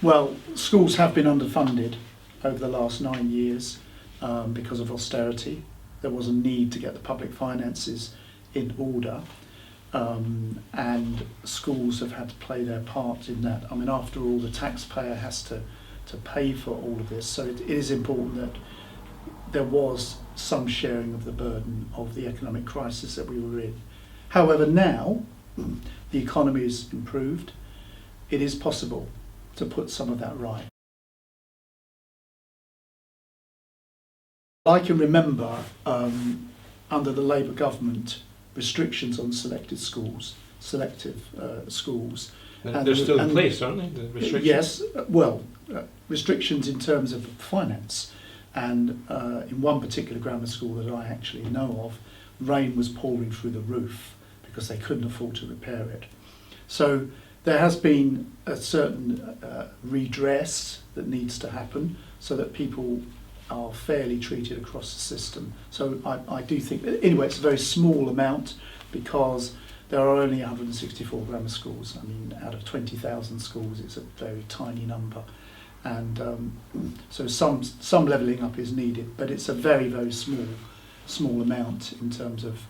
Well, schools have been underfunded over the last 9 years because of austerity. There was a need to get the public finances in order, and schools have had to play their part in that. I mean, after all, the taxpayer has to pay for all of this, so it is important that there was some sharing of the burden of the economic crisis that we were in. However, now the economy has improved. It is possible to put some of that right. I can remember under the Labour government restrictions on selective schools. And they're still in place, aren't they? The restrictions? Yes, well, restrictions in terms of finance. And in one particular grammar school that I actually know of, rain was pouring through the roof because they couldn't afford to repair it. So there has been a certain redress that needs to happen so that people are fairly treated across the system. So I do think, anyway, it's a very small amount because there are only 164 grammar schools. I mean, out of 20,000 schools, it's a very tiny number. And so some levelling up is needed, but it's a very, very small amount in terms of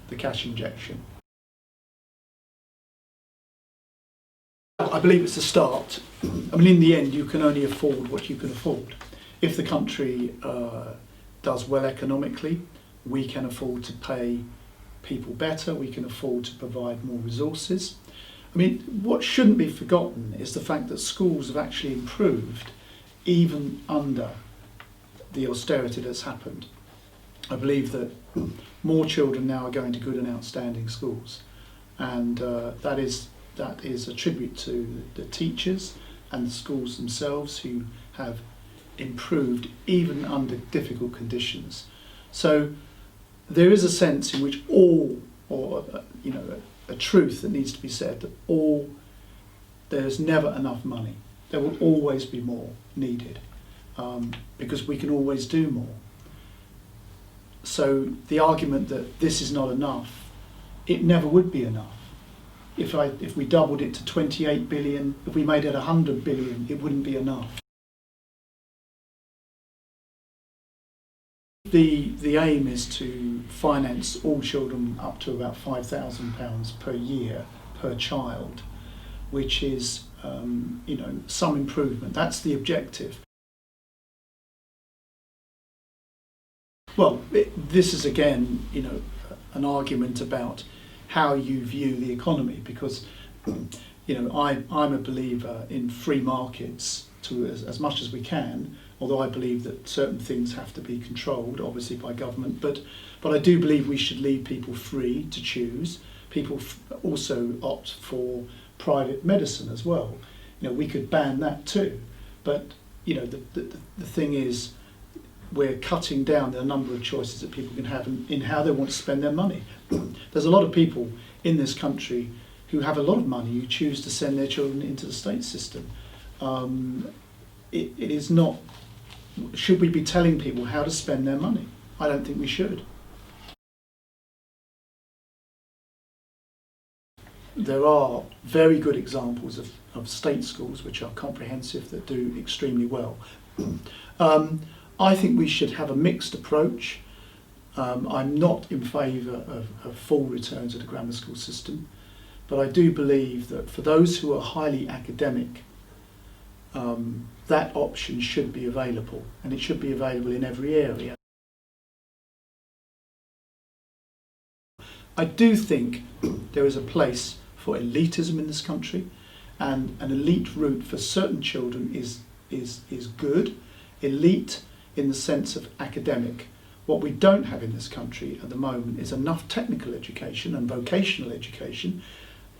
the cash injection. I believe it's a start. I mean, in the end, you can only afford what you can afford. If the country does well economically, we can afford to pay people better, we can afford to provide more resources. I mean, what shouldn't be forgotten is the fact that schools have actually improved even under the austerity that's happened. I believe that more children now are going to good and outstanding schools, and that is a tribute to the teachers and the schools themselves who have improved even under difficult conditions. So there is a sense in which a truth that needs to be said, that there's never enough money. There will always be more needed because we can always do more. So the argument that this is not enough, it never would be enough. If we doubled it to 28 billion, if we made it 100 billion, it wouldn't be enough. The aim is to finance all children up to about £5,000 per year per child, which is some improvement. That's the objective. Well, this is again an argument about how you view the economy, because I'm a believer in free markets to as much as we can, although I believe that certain things have to be controlled, obviously, by government. But I do believe we should leave people free to choose. People also opt for private medicine as well. We could ban that too. But the thing is, we're cutting down the number of choices that people can have in how they want to spend their money. There's a lot of people in this country who have a lot of money who choose to send their children into the state system. It is not. Should we be telling people how to spend their money? I don't think we should. There are very good examples of state schools which are comprehensive that do extremely well. I think we should have a mixed approach. I'm not in favour of full return to the grammar school system, but I do believe that for those who are highly academic, that option should be available, and it should be available in every area. I do think there is a place for elitism in this country, and an elite route for certain children is good. Elite in the sense of academic. What we don't have in this country at the moment is enough technical education and vocational education.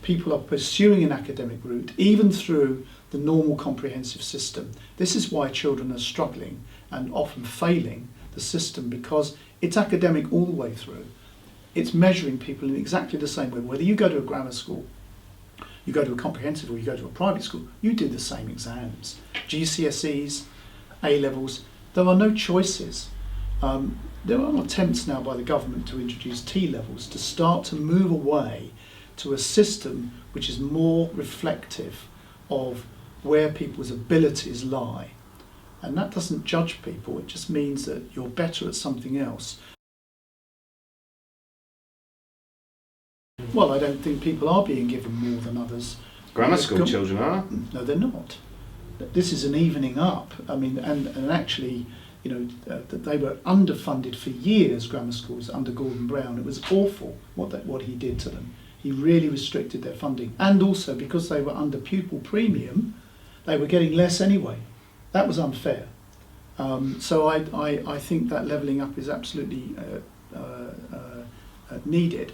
People are pursuing an academic route even through the normal comprehensive system. This is why children are struggling and often failing the system, because it's academic all the way through. It's measuring people in exactly the same way. Whether you go to a grammar school, you go to a comprehensive, or you go to a private school, you do the same exams. GCSEs, A-levels, there are no choices. There are attempts now by the government to introduce T-levels to start to move away to a system which is more reflective of where people's abilities lie. And that doesn't judge people, it just means that you're better at something else. Well, I don't think people are being given more than others. Grammar school children are? No, they're not. This is an evening up. I mean, and actually, you know, they were underfunded for years, grammar schools, under Gordon Brown. It was awful what he did to them. He really restricted their funding. And also, because they were under pupil premium, they were getting less anyway. That was unfair. So I think that levelling up is absolutely needed.